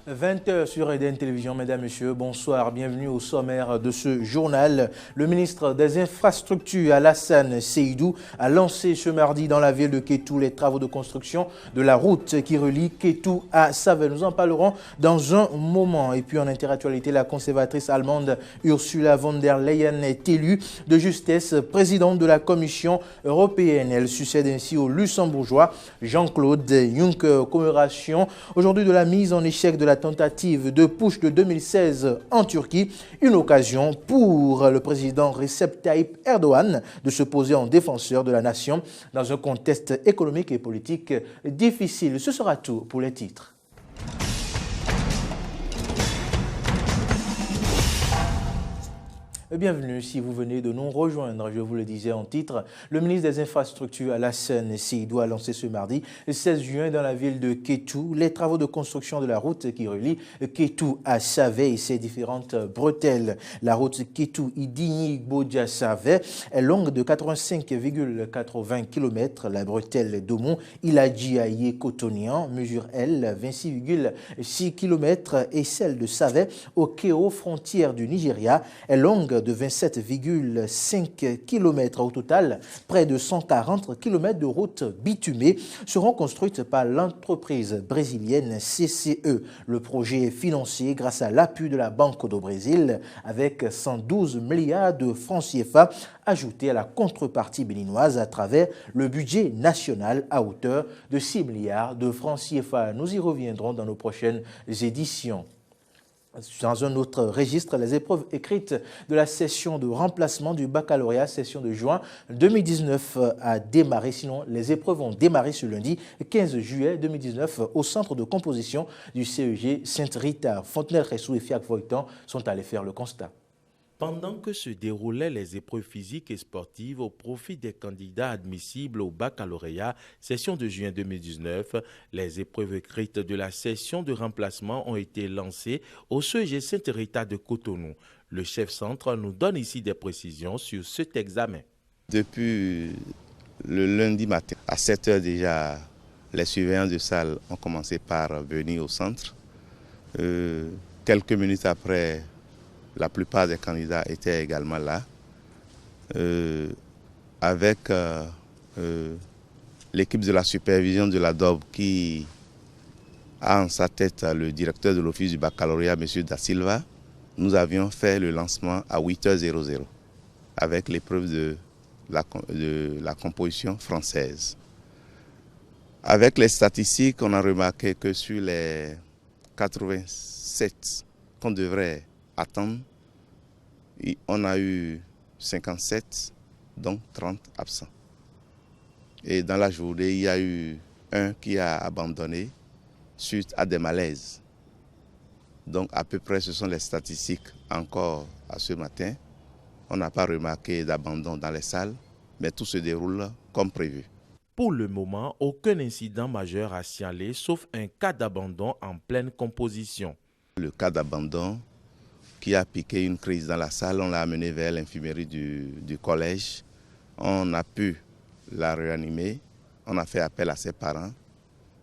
20h sur EDN Télévision, mesdames, messieurs, bonsoir, bienvenue au sommaire de ce journal. Le ministre des Infrastructures, Alassane Seydou, a lancé ce mardi dans la ville de Kétou les travaux de construction de la route qui relie Kétou à Savè. Nous en parlerons dans un moment. Et puis en interactualité, la conservatrice allemande Ursula von der Leyen est élue de justesse présidente de la Commission européenne. Elle succède ainsi au luxembourgeois Jean-Claude Juncker. Commémoration aujourd'hui de la mise en échec de la tentative de putsch de 2016 en Turquie, une occasion pour le président Recep Tayyip Erdogan de se poser en défenseur de la nation dans un contexte économique et politique difficile. Ce sera tout pour les titres. Bienvenue si vous venez de nous rejoindre. Je vous le disais en titre, le ministre des Infrastructures Alassane Seydou a lancé ce mardi 16 juin dans la ville de Kétou les travaux de construction de la route qui relie Kétou à Savè et ses différentes bretelles. La route Kétou-Idigny-Bodja-Savè est longue de 85,80 km. La bretelle d'Aumont Iladji-Aye-Cotonéan mesure, elle, 26,6 km et celle de Savè au Kéo, frontière du Nigeria, est longue de 27,5 km. Au total, près de 140 km de routes bitumées seront construites par l'entreprise brésilienne CCE. Le projet est financé grâce à l'appui de la Banque do Brésil avec 112 milliards de francs CFA ajoutés à la contrepartie béninoise à travers le budget national à hauteur de 6 milliards de francs CFA. Nous y reviendrons dans nos prochaines éditions. Dans un autre registre, les épreuves écrites de la session de remplacement du baccalauréat, session de juin 2019 a démarré. Sinon, les épreuves ont démarré ce lundi 15 juillet 2019 au centre de composition du CEG Sainte-Rita. Fontenelle-Ressou et Fiac-Voitan sont allés faire le constat. Pendant que se déroulaient les épreuves physiques et sportives au profit des candidats admissibles au baccalauréat, session de juin 2019, les épreuves écrites de la session de remplacement ont été lancées au CEG Sainte-Rita de Cotonou. Le chef centre nous donne ici des précisions sur cet examen. Depuis le lundi matin, à 7 h déjà, les surveillants de salle ont commencé par venir au centre. Quelques minutes après, la plupart des candidats étaient également là, avec l'équipe de la supervision de la DOB qui a en sa tête le directeur de l'office du baccalauréat, M. Da Silva. Nous avions fait le lancement à 8 h 00 avec l'épreuve de la composition française. Avec les statistiques, on a remarqué que sur les 87 qu'on devrait attendre, on a eu 57, donc 30 absents. Et dans la journée, il y a eu un qui a abandonné suite à des malaises. Donc à peu près, ce sont les statistiques encore à ce matin. On n'a pas remarqué d'abandon dans les salles, mais tout se déroule comme prévu. Pour le moment, aucun incident majeur à signaler, sauf un cas d'abandon en pleine composition. Le cas d'abandon qui a piqué une crise dans la salle, on l'a amené vers l'infirmerie du collège. On a pu la réanimer, on a fait appel à ses parents.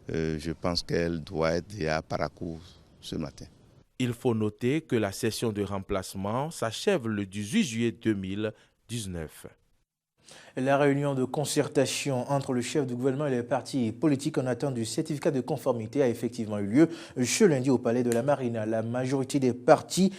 Je pense qu'elle doit être déjà à Parakou ce matin. Il faut noter que la session de remplacement s'achève le 18 juillet 2019. La réunion de concertation entre le chef du gouvernement et les partis politiques en attente du certificat de conformité a effectivement eu lieu ce lundi au Palais de la Marina. La majorité des partis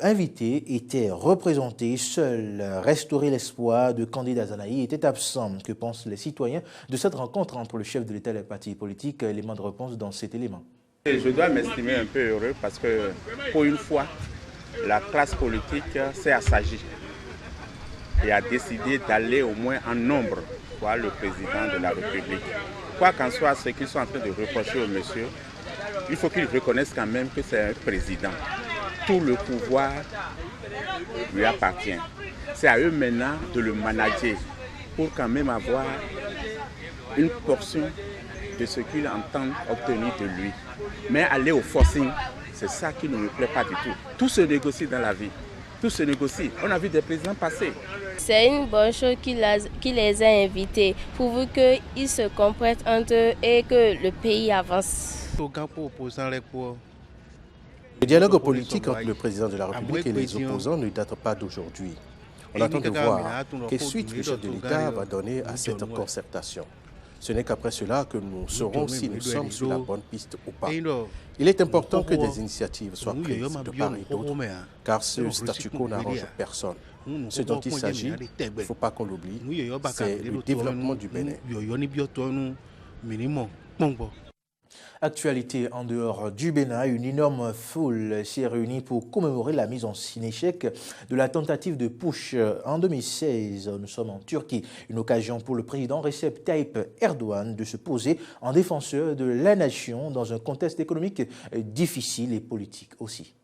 invités étaient représentés. Seul restaurer l'espoir de Candide Azanahi était absent. Que pensent les citoyens de cette rencontre entre le chef de l'État et les partis politiques? Élément de réponse dans cet élément. Je dois m'estimer un peu heureux parce que pour une fois, la classe politique s'est assagée et a décidé d'aller au moins en nombre voir le président de la République. Quoi qu'en soit ce qu'ils sont en train de reprocher au monsieur, il faut qu'ils reconnaissent quand même que c'est un président. Tout le pouvoir lui appartient. C'est à eux maintenant de le manager pour quand même avoir une portion de ce qu'ils entendent obtenir de lui. Mais aller au forcing, c'est ça qui ne me plaît pas du tout. Tout se négocie dans la vie. Tout se négocie. On a vu des présidents passer. C'est une bonne chose qu'il les a invités, pourvu qu'ils se comprennent entre eux et que le pays avance. Le dialogue politique entre le président de la République et les opposants ne date pas d'aujourd'hui. On attend de voir quelle suite le chef de l'État va donner à cette concertation. Ce n'est qu'après cela que nous saurons si nous sommes sur la bonne piste ou pas. Il est important que des initiatives soient prises de part et d'autre, car ce statu quo n'arrange personne. Ce dont il s'agit, il ne faut pas qu'on l'oublie, c'est le développement du Bénin. Actualité en dehors du Bénin, une énorme foule s'est réunie pour commémorer la mise en échec de la tentative de putsch en 2016. Nous sommes en Turquie, une occasion pour le président Recep Tayyip Erdogan de se poser en défenseur de la nation dans un contexte économique difficile et politique aussi.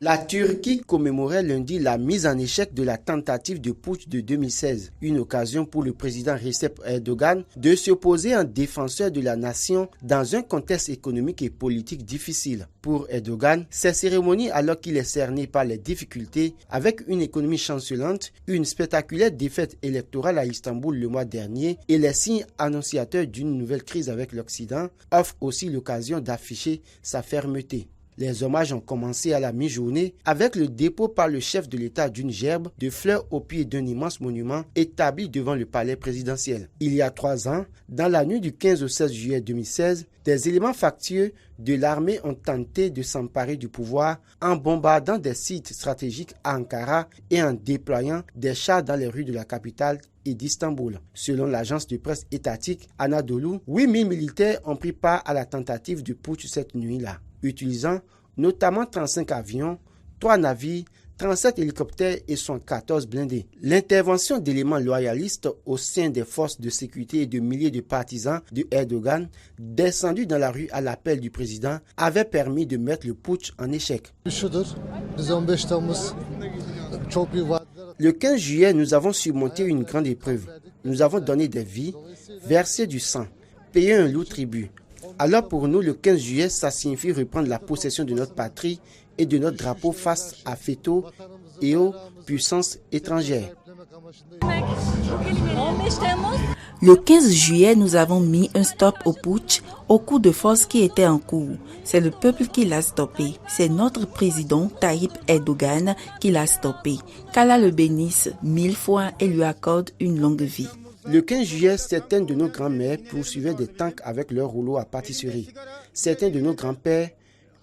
La Turquie commémorait lundi la mise en échec de la tentative de putsch de 2016, une occasion pour le président Recep Erdogan de s'opposer en défenseur de la nation dans un contexte économique et politique difficile. Pour Erdogan, ces cérémonies, alors qu'il est cerné par les difficultés, avec une économie chancelante, une spectaculaire défaite électorale à Istanbul le mois dernier et les signes annonciateurs d'une nouvelle crise avec l'Occident, offrent aussi l'occasion d'afficher sa fermeté. Les hommages ont commencé à la mi-journée avec le dépôt par le chef de l'État d'une gerbe de fleurs au pied d'un immense monument établi devant le palais présidentiel. Il y a 3 ans, dans la nuit du 15 au 16 juillet 2016, des éléments factieux de l'armée ont tenté de s'emparer du pouvoir en bombardant des sites stratégiques à Ankara et en déployant des chars dans les rues de la capitale et d'Istanbul. Selon l'agence de presse étatique Anadolu, 8000 militaires ont pris part à la tentative de putsch cette nuit-là, utilisant notamment 35 avions, 3 navires, 37 hélicoptères et 114 blindés. L'intervention d'éléments loyalistes au sein des forces de sécurité et de milliers de partisans de Erdogan descendus dans la rue à l'appel du président avait permis de mettre le putsch en échec. Le 15 juillet, nous avons surmonté une grande épreuve. Nous avons donné des vies, versé du sang, payé un lourd tribut. Alors pour nous, le 15 juillet, ça signifie reprendre la possession de notre patrie et de notre drapeau face à Feto et aux puissances étrangères. Le 15 juillet, nous avons mis un stop au putsch, au coup de force qui était en cours. C'est le peuple qui l'a stoppé. C'est notre président Tayyip Erdogan qui l'a stoppé. Qu'Allah le bénisse 1000 fois et lui accorde une longue vie. Le 15 juillet, certains de nos grands-mères poursuivaient des tanks avec leur rouleau à pâtisserie. Certains de nos grands-pères,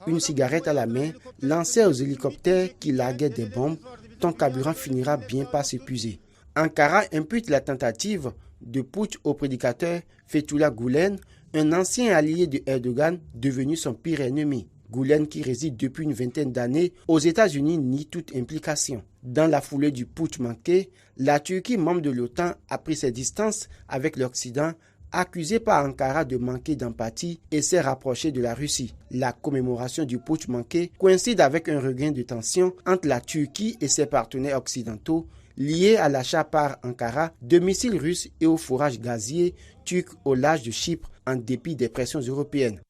une cigarette à la main, lançaient aux hélicoptères qui larguaient des bombes. Ton carburant finira bien par s'épuiser. Ankara impute la tentative de putsch au prédicateur Fethullah Gülen, un ancien allié de Erdogan devenu son pire ennemi. Gülen, qui réside depuis une vingtaine d'années aux États-Unis, nie toute implication. Dans la foulée du putsch manqué, la Turquie, membre de l'OTAN, a pris ses distances avec l'Occident, accusé par Ankara de manquer d'empathie et s'est rapproché de la Russie. La commémoration du putsch manqué coïncide avec un regain de tension entre la Turquie et ses partenaires occidentaux, liés à l'achat par Ankara de missiles russes et au forage gazier turc au large de Chypre, en dépit des pressions européennes.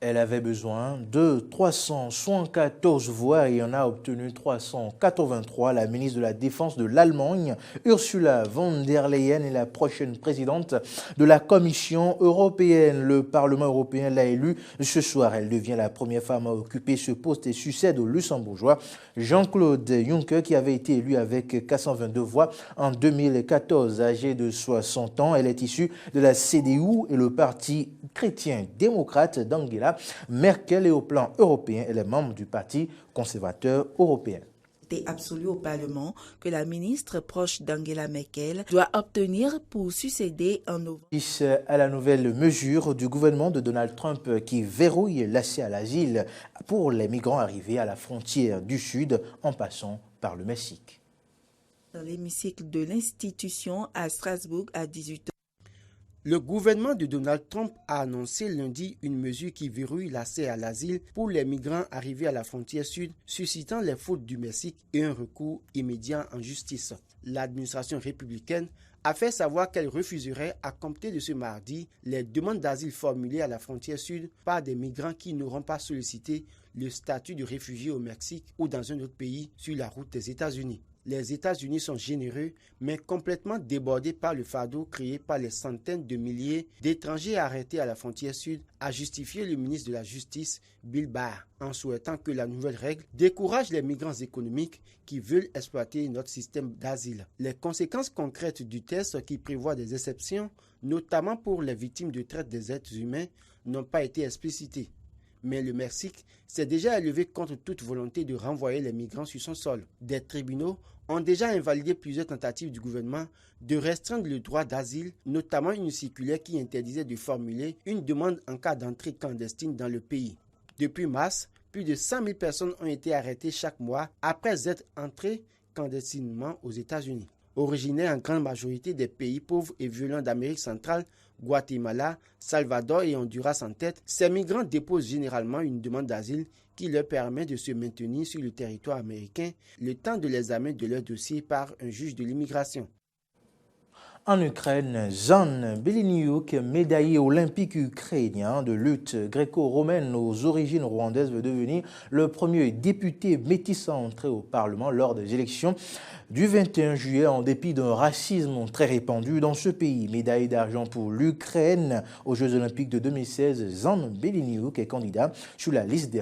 Elle avait besoin de 374 voix et en a obtenu 383. La ministre de la Défense de l'Allemagne, Ursula von der Leyen, est la prochaine présidente de la Commission européenne. Le Parlement européen l'a élue ce soir. Elle devient la première femme à occuper ce poste et succède au luxembourgeois Jean-Claude Juncker, qui avait été élu avec 422 voix en 2014. Âgée de 60 ans, elle est issue de la CDU et le parti chrétien-démocrate d'Angela Merkel, et au plan européen, elle est membre du Parti conservateur européen. C'est absolu au Parlement que la ministre proche d'Angela Merkel doit obtenir pour succéder en novembre. À la nouvelle mesure du gouvernement de Donald Trump qui verrouille l'accès à l'asile pour les migrants arrivés à la frontière du Sud en passant par le Mexique. Dans l'hémicycle de l'institution à Strasbourg à 18h. Le gouvernement de Donald Trump a annoncé lundi une mesure qui verrouille l'accès à l'asile pour les migrants arrivés à la frontière sud, suscitant les fautes du Mexique et un recours immédiat en justice. L'administration républicaine a fait savoir qu'elle refuserait à compter de ce mardi les demandes d'asile formulées à la frontière sud par des migrants qui n'auront pas sollicité le statut de réfugié au Mexique ou dans un autre pays sur la route des États-Unis. Les États-Unis sont généreux, mais complètement débordés par le fardeau créé par les centaines de milliers d'étrangers arrêtés à la frontière sud, a justifié le ministre de la Justice, Bill Barr, en souhaitant que la nouvelle règle décourage les migrants économiques qui veulent exploiter notre système d'asile. Les conséquences concrètes du texte qui prévoit des exceptions, notamment pour les victimes de traite des êtres humains, n'ont pas été explicitées. Mais le Mexique s'est déjà élevé contre toute volonté de renvoyer les migrants sur son sol. Des tribunaux ont déjà invalidé plusieurs tentatives du gouvernement de restreindre le droit d'asile, notamment une circulaire qui interdisait de formuler une demande en cas d'entrée clandestine dans le pays. Depuis mars, plus de 100 000 personnes ont été arrêtées chaque mois après être entrées clandestinement aux États-Unis. Originaires en grande majorité des pays pauvres et violents d'Amérique centrale, Guatemala, Salvador et Honduras en tête, ces migrants déposent généralement une demande d'asile qui leur permet de se maintenir sur le territoire américain le temps de l'examen de leur dossier par un juge de l'immigration. En Ukraine, Zhan Beleniuk, médaillé olympique ukrainien de lutte gréco-romaine aux origines rwandaises, veut devenir le premier député métis à entrer au Parlement lors des élections du 21 juillet en dépit d'un racisme très répandu dans ce pays. Médaille d'argent pour l'Ukraine aux Jeux olympiques de 2016, Zhan Beleniuk est candidat sur la liste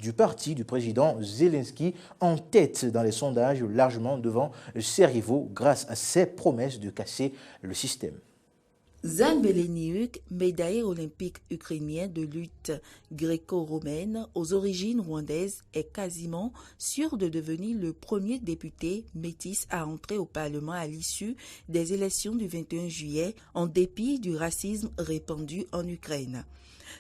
du parti du président Zelensky, en tête dans les sondages, largement devant ses rivaux grâce à ses promesses de casser le système. Zhan Beleniuk, médaillé olympique ukrainien de lutte gréco-romaine aux origines rwandaises, est quasiment sûr de devenir le premier député métis à entrer au Parlement à l'issue des élections du 21 juillet, en dépit du racisme répandu en Ukraine.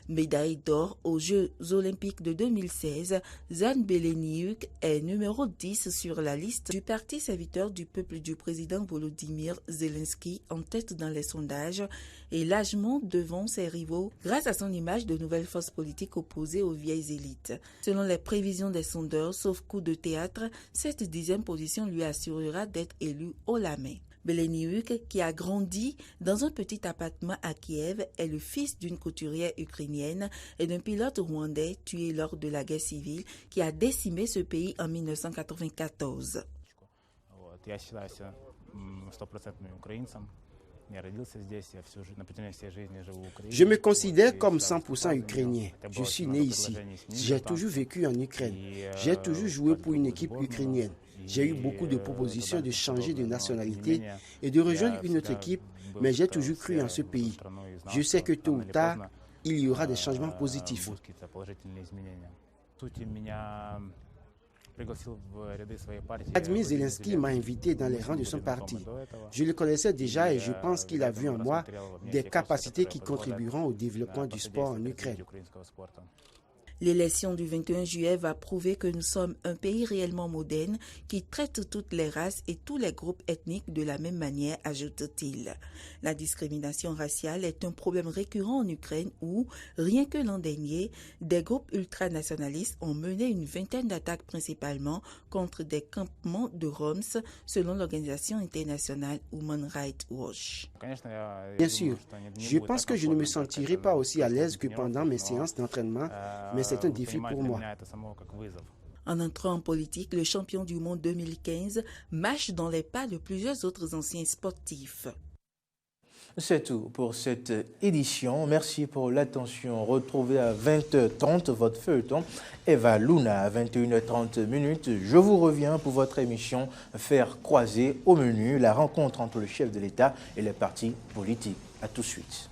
Médaille d'or aux Jeux olympiques de 2016, Zhan Beleniuk est numéro 10 sur la liste du parti serviteur du peuple du président Volodymyr Zelensky, en tête dans les sondages et largement devant ses rivaux grâce à son image de nouvelle force politique opposée aux vieilles élites. Selon les prévisions des sondeurs, sauf coup de théâtre, cette 10e position lui assurera d'être élu haut la main. Beleniuk, qui a grandi dans un petit appartement à Kiev, est le fils d'une couturière ukrainienne et d'un pilote rwandais tué lors de la guerre civile qui a décimé ce pays en 1994. Je me considère comme 100% ukrainien. Je suis né ici. J'ai toujours vécu en Ukraine. J'ai toujours joué pour une équipe ukrainienne. J'ai eu beaucoup de propositions de changer de nationalité et de rejoindre une autre équipe, mais j'ai toujours cru en ce pays. Je sais que tôt ou tard, il y aura des changements positifs. Vladimir Zelensky m'a invité dans les rangs de son parti. Je le connaissais déjà et je pense qu'il a vu en moi des capacités qui contribueront au développement du sport en Ukraine. L'élection du 21 juillet va prouver que nous sommes un pays réellement moderne qui traite toutes les races et tous les groupes ethniques de la même manière, ajoute-t-il. La discrimination raciale est un problème récurrent en Ukraine où, rien que l'an dernier, des groupes ultranationalistes ont mené une vingtaine d'attaques principalement contre des campements de Roms, selon l'organisation internationale Human Rights Watch. Bien sûr, je pense que je ne me sentirai pas aussi à l'aise que pendant mes séances d'entraînement, mais c'est un défi pour moi. En entrant en politique, le champion du monde 2015 marche dans les pas de plusieurs autres anciens sportifs. C'est tout pour cette édition. Merci pour l'attention. Retrouvez à 20h30 votre feuilleton Eva Luna à 21h30. Je vous reviens pour votre émission Faire croiser, au menu la rencontre entre le chef de l'État et les partis politiques. À tout de suite.